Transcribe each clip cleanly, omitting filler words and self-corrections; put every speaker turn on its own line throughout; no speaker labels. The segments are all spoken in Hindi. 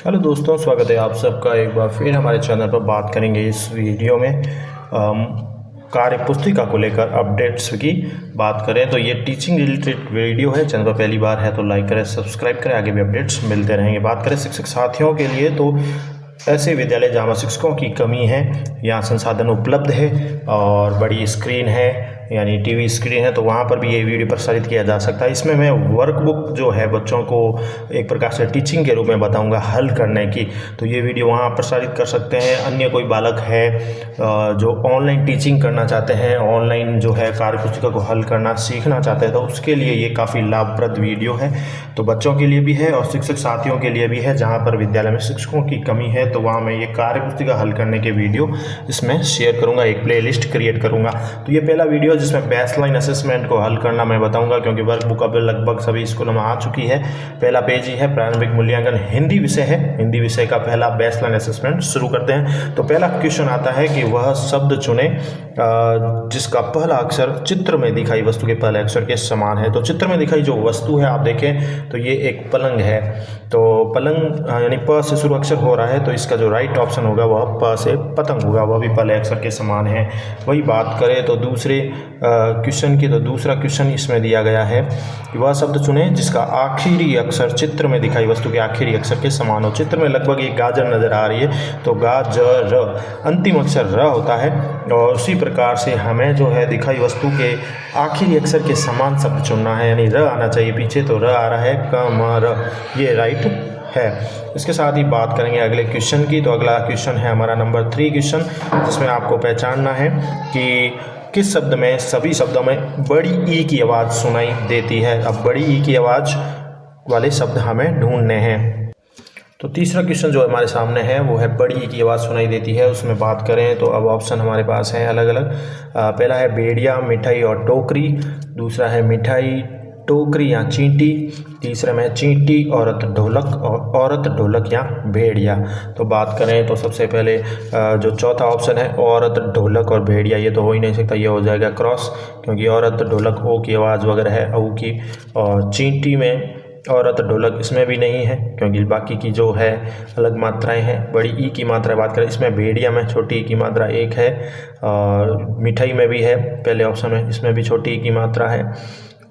हेलो दोस्तों, स्वागत है आप सबका एक बार फिर हमारे चैनल पर। बात करेंगे इस वीडियो में कार्य पुस्तिका को लेकर अपडेट्स की बात करें तो ये टीचिंग रिलेटेड वीडियो है। चैनल पर पहली बार है तो लाइक करें, सब्सक्राइब करें, आगे भी अपडेट्स मिलते रहेंगे। बात करें शिक्षक साथियों के लिए तो ऐसे विद्यालय जहाँ शिक्षकों की कमी है, यहाँ संसाधन उपलब्ध है और बड़ी स्क्रीन है यानी टीवी स्क्रीन है, तो वहाँ पर भी ये वीडियो प्रसारित किया जा सकता है। इसमें मैं वर्कबुक जो है बच्चों को एक प्रकार से टीचिंग के रूप में बताऊंगा हल करने की, तो ये वीडियो वहाँ प्रसारित कर सकते हैं। अन्य कोई बालक है जो ऑनलाइन टीचिंग करना चाहते हैं, ऑनलाइन जो है कार्य पुस्तिका को हल करना सीखना चाहते हैं, तो उसके लिए ये काफ़ी लाभप्रद वीडियो है। तो बच्चों के लिए भी है और शिक्षक साथियों के लिए भी है। जहाँ पर विद्यालय में शिक्षकों की कमी है तो वहाँ मैं ये कार्य पुस्तिका हल करने के वीडियो इसमें शेयर करूँगा, एक प्लेलिस्ट क्रिएट करूँगा। तो ये पहला वीडियो जिसमें बेसलाइन असेसमेंट को हल करना मैं बताऊंगा, क्योंकि वर्कबुक अब लगभग सभी स्कूलों में आ चुकी है। पहला पेज ही है, प्रारंभिक मूल्यांकन हिंदी विषय है। हिंदी विषय का पहला बेसलाइन असेसमेंट शुरू करते हैं। तो पहला क्वेश्चन आता है कि वह शब्द चुने जिसका पहला अक्षर चित्र में दिखाई वस्तु के पहले अक्षर के समान है। तो चित्र में दिखाई जो वस्तु है आप देखें तो ये एक पलंग है। तो पलंग यानी प से शुरू अक्षर हो रहा है, तो इसका जो राइट ऑप्शन होगा वह प से पतंग होगा, वह भी पहले अक्षर के समान है। वही बात करें तो दूसरे क्वेश्चन की, तो दूसरा क्वेश्चन इसमें दिया गया है कि वह शब्द चुने जिसका आखिरी अक्षर चित्र में दिखाई वस्तु के आखिरी अक्षर के समान हो। चित्र में लगभग एक गाजर नजर आ रही है, तो गाजर अंतिम अक्षर र होता है और उसी प्रकार से हमें जो है दिखाई वस्तु के आखिरी अक्षर के समान शब्द चुनना है, यानी र आना चाहिए पीछे, तो र आ रहा है क म र, ये राइट है। इसके साथ ही बात करेंगे अगले क्वेश्चन की। तो अगला क्वेश्चन है हमारा नंबर 3 क्वेश्चन, जिसमें आपको पहचानना है कि किस शब्द में सभी शब्दों में बड़ी ई की आवाज़ सुनाई देती है। अब बड़ी ई की आवाज़ वाले शब्द हमें ढूंढने हैं। तो तीसरा क्वेश्चन जो हमारे सामने है वो है बड़ी ई की आवाज़ सुनाई देती है। उसमें बात करें तो अब ऑप्शन हमारे पास हैं अलग अलग। पहला है भेड़िया, मिठाई और टोकरी। दूसरा है मिठाई, टोकरी या चींटी। तीसरा में चींटी, औरत, ढोलक और औरत, ढोलक या भेड़िया। तो बात करें तो सबसे पहले जो चौथा ऑप्शन है औरत, ढोलक और भेड़िया, ये तो हो ही नहीं सकता, ये हो जाएगा क्रॉस, क्योंकि औरत, ढोलक ओ की आवाज़ वगैरह है औ की, और चींटी में औरत, ढोलक इसमें भी नहीं है, क्योंकि बाकी की जो है अलग मात्राएं हैं। बड़ी ई की मात्रा बात करें, इसमें भेड़िया में छोटी ई की मात्रा 1 है, और मिठाई में भी है पहले ऑप्शन में, इसमें भी छोटी ई की मात्रा है,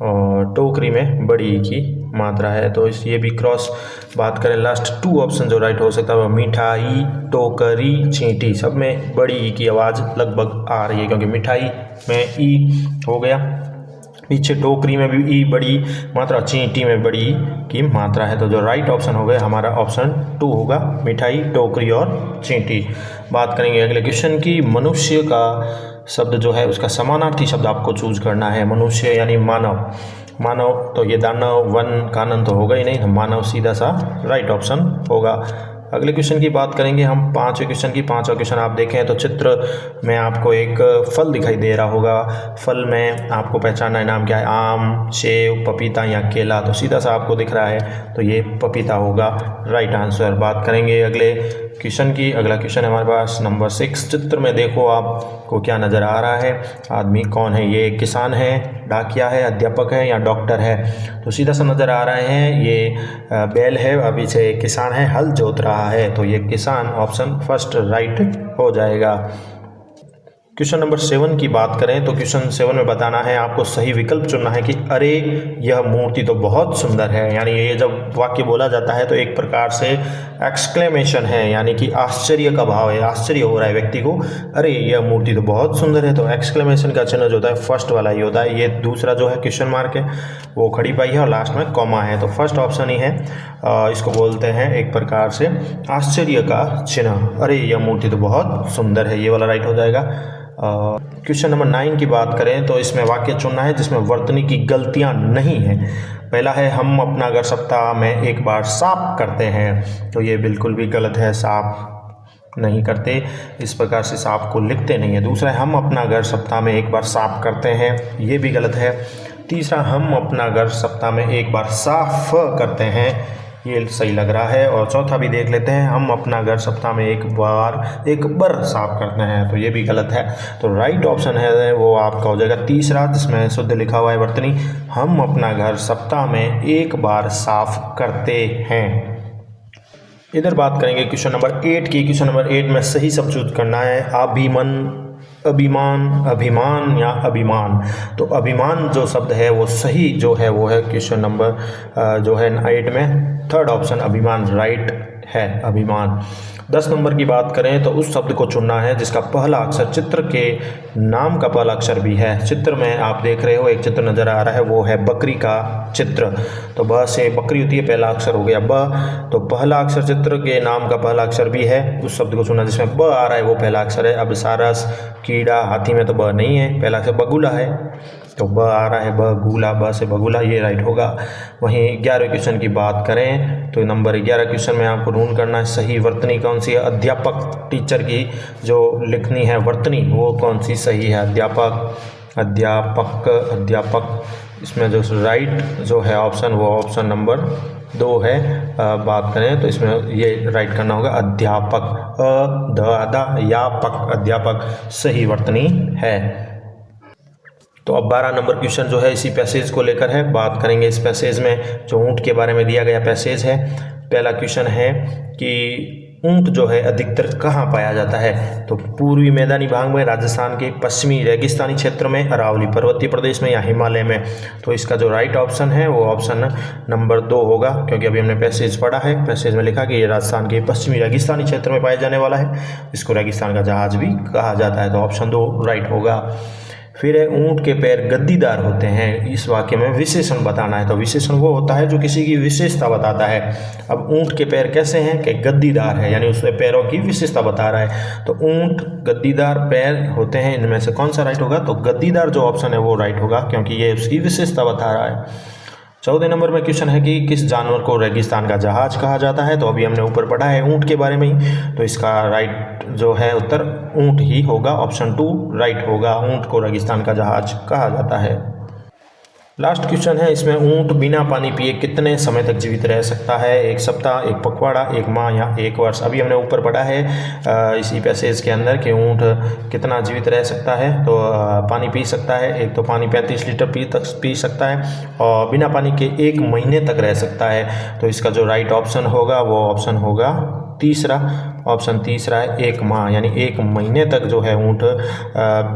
और टोकरी में बड़ी ई की मात्रा है, तो इस ये भी क्रॉस। बात करें लास्ट 2 ऑप्शन जो राइट हो सकता है वह मिठाई, टोकरी, चींटी, सब में बड़ी ई की आवाज़ लगभग आ रही है, क्योंकि मिठाई में ई हो गया, पीछे टोकरी में भी ई बड़ी मात्रा, चींटी में बड़ी ई की मात्रा है। तो जो राइट ऑप्शन हो गया हमारा ऑप्शन 2 होगा, मिठाई, टोकरी और चींटी। बात करेंगे अगले क्वेश्चन की। मनुष्य का शब्द जो है उसका समानार्थी शब्द आपको चूज करना है। मनुष्य यानी मानव, मानव, तो ये दानव, वन, कानन तो होगा ही नहीं, तो मानव सीधा सा राइट ऑप्शन होगा। अगले क्वेश्चन की बात करेंगे हम, 5वें क्वेश्चन की। 5वां क्वेश्चन आप देखें तो चित्र में आपको एक फल दिखाई दे रहा होगा। फल में आपको पहचानना है नाम क्या है, आम, सेब, पपीता या केला। तो सीधा सा आपको दिख रहा है तो ये पपीता होगा राइट आंसर। बात करेंगे अगले क्वेश्चन की। अगला क्वेश्चन है हमारे पास नंबर 6। चित्र में देखो आपको क्या नज़र आ रहा है, आदमी कौन है, ये किसान है, डाकिया है, अध्यापक है या डॉक्टर है। तो सीधा सा नज़र आ रहे हैं ये बैल है, अभी से किसान है, हल जोत रहा है, तो ये किसान ऑप्शन फर्स्ट राइट हो जाएगा। क्वेश्चन नंबर 7 की बात करें तो क्वेश्चन 7 में बताना है आपको, सही विकल्प चुनना है कि अरे यह मूर्ति तो बहुत सुंदर है। यानी ये जब वाक्य बोला जाता है तो एक प्रकार से एक्सक्लेमेशन है, यानी कि आश्चर्य का भाव है, आश्चर्य हो रहा है व्यक्ति को, अरे यह मूर्ति तो बहुत सुंदर है। तो एक्सक्लेमेशन का चिन्ह जो होता है फर्स्ट वाला ही होता है। ये दूसरा जो है क्वेश्चन मार्क है वो खड़ी पाई है और लास्ट में कॉमा है, तो फर्स्ट ऑप्शन ही है। इसको बोलते हैं एक प्रकार से आश्चर्य का चिन्ह, अरे यह मूर्ति तो बहुत सुंदर है, ये वाला राइट हो जाएगा। क्वेश्चन नंबर 9 की बात करें तो इसमें वाक्य चुनना है जिसमें वर्तनी की गलतियां नहीं हैं। पहला है हम अपना घर सप्ताह में एक बार साफ करते हैं, तो ये बिल्कुल भी गलत है, साफ नहीं करते, इस प्रकार से साफ को लिखते नहीं है। दूसरा है हम अपना घर सप्ताह में एक बार साफ करते हैं, ये भी गलत है। तीसरा हम अपना घर सप्ताह में एक बार साफ करते हैं, ये सही लग रहा है। और चौथा भी देख लेते हैं, हम अपना घर सप्ताह में एक बार साफ करते हैं, तो ये भी गलत है। तो राइट ऑप्शन है वो आपका हो जाएगा तीसरा, जिसमें शुद्ध लिखा हुआ है वर्तनी, हम अपना घर सप्ताह में एक बार साफ करते हैं। इधर बात करेंगे क्वेश्चन नंबर 8 की। क्वेश्चन नंबर 8 में सही सब चूज करना है। अभिमान, अभिमान या अभिमान। तो अभिमान जो शब्द है वो सही जो है वो है क्वेश्चन नंबर जो है 8 में थर्ड ऑप्शन अभिमान राइट है, अभिमान। 10 नंबर की बात करें तो उस शब्द को चुनना है जिसका पहला अक्षर चित्र के नाम का पहला अक्षर भी है। चित्र में आप देख रहे हो एक चित्र नज़र आ रहा है, वो है बकरी का चित्र। तो ब से बकरी होती है, पहला अक्षर हो गया ब। तो पहला अक्षर चित्र के नाम का पहला अक्षर भी है, उस शब्द को चुनना जिसमें ब आ रहा है वो पहला अक्षर है। अब सारस, कीड़ा, हाथी में तो ब नहीं है, पहला अक्षर बगुला है, तो ब आ रहा है बगुला, ब से बगुला, ये राइट होगा। वहीं 11वें क्वेश्चन की बात करें तो नंबर 11 क्वेश्चन में आपको ढूंढ करना है सही वर्तनी कौन सी है। अध्यापक, टीचर की जो लिखनी है वर्तनी वो कौन सी सही है। अध्यापक, अध्यापक, अध्यापक, इसमें जो राइट जो है ऑप्शन वो ऑप्शन नंबर 2 है। बात करें तो इसमें ये राइट करना होगा अध्यापक, अध्यापक, अध्यापक सही वर्तनी है। तो अब 12 नंबर क्वेश्चन जो है इसी पैसेज को लेकर है। बात करेंगे इस पैसेज में जो ऊँट के बारे में दिया गया पैसेज है। पहला क्वेश्चन है कि ऊँट जो है अधिकतर कहाँ पाया जाता है। तो पूर्वी मैदानी भाग में, राजस्थान के पश्चिमी रेगिस्तानी क्षेत्र में, अरावली पर्वतीय प्रदेश में या हिमालय में। तो इसका जो राइट ऑप्शन है वो ऑप्शन नंबर 2 होगा, क्योंकि अभी हमने पैसेज पढ़ा है। पैसेज में लिखा कि ये राजस्थान के पश्चिमी रेगिस्तानी क्षेत्र में पाया जाने वाला है, इसको रेगिस्तान का जहाज भी कहा जाता है। तो ऑप्शन 2 राइट होगा। फिर है ऊँट के पैर गद्दीदार होते हैं, इस वाक्य में विशेषण बताना है। तो विशेषण वो होता है जो किसी की विशेषता बताता है। अब ऊँट के पैर कैसे हैं कि गद्दीदार है, यानी उसमें पैरों की विशेषता बता रहा है। तो ऊँट गद्दीदार पैर होते हैं, इनमें से कौन सा राइट होगा। तो गद्दीदार जो ऑप्शन है वो राइट होगा, क्योंकि ये उसकी विशेषता बता रहा है। 14 नंबर में क्वेश्चन है कि किस जानवर को रेगिस्तान का जहाज कहा जाता है। तो अभी हमने ऊपर पढ़ा है ऊँट के बारे में ही, तो इसका राइट जो है उत्तर ऊँट ही होगा, ऑप्शन 2 राइट होगा। ऊँट को रेगिस्तान का जहाज कहा जाता है। लास्ट क्वेश्चन है इसमें, ऊँट बिना पानी पिए कितने समय तक जीवित रह सकता है। 1 सप्ताह, 1 पखवाड़ा, 1 माह या 1 वर्ष। अभी हमने ऊपर पढ़ा है इसी पैसेज के अंदर कि ऊँट कितना जीवित रह सकता है। तो पानी पी सकता है, एक तो पानी 35 लीटर पी सकता है, और बिना पानी के 1 महीने तक रह सकता है। तो इसका जो राइट ऑप्शन होगा वो ऑप्शन होगा तीसरा, ऑप्शन तीसरा है 1 माह, यानी 1 महीने तक जो है ऊँट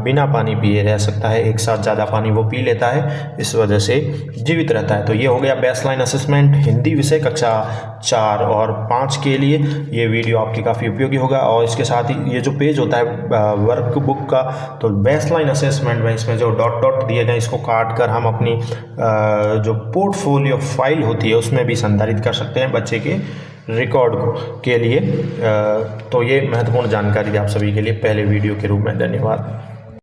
बिना पानी पिए रह सकता है। एक साथ ज़्यादा पानी वो पी लेता है, इस वजह से जीवित रहता है। तो ये हो गया बेसलाइन असेसमेंट हिंदी विषय कक्षा 4 और 5 के लिए। ये वीडियो आपकी काफ़ी उपयोगी होगा। और इसके साथ ही ये जो पेज होता है वर्कबुक का, तो बेसलाइन असेसमेंट में इसमें जो डॉट डॉट दिए गए इसको काट कर हम अपनी जो पोर्टफोलियो फाइल होती है उसमें भी संधारित कर सकते हैं बच्चे के रिकॉर्ड के लिए। तो ये महत्वपूर्ण जानकारी आप सभी के लिए पहले वीडियो के रूप में। धन्यवाद।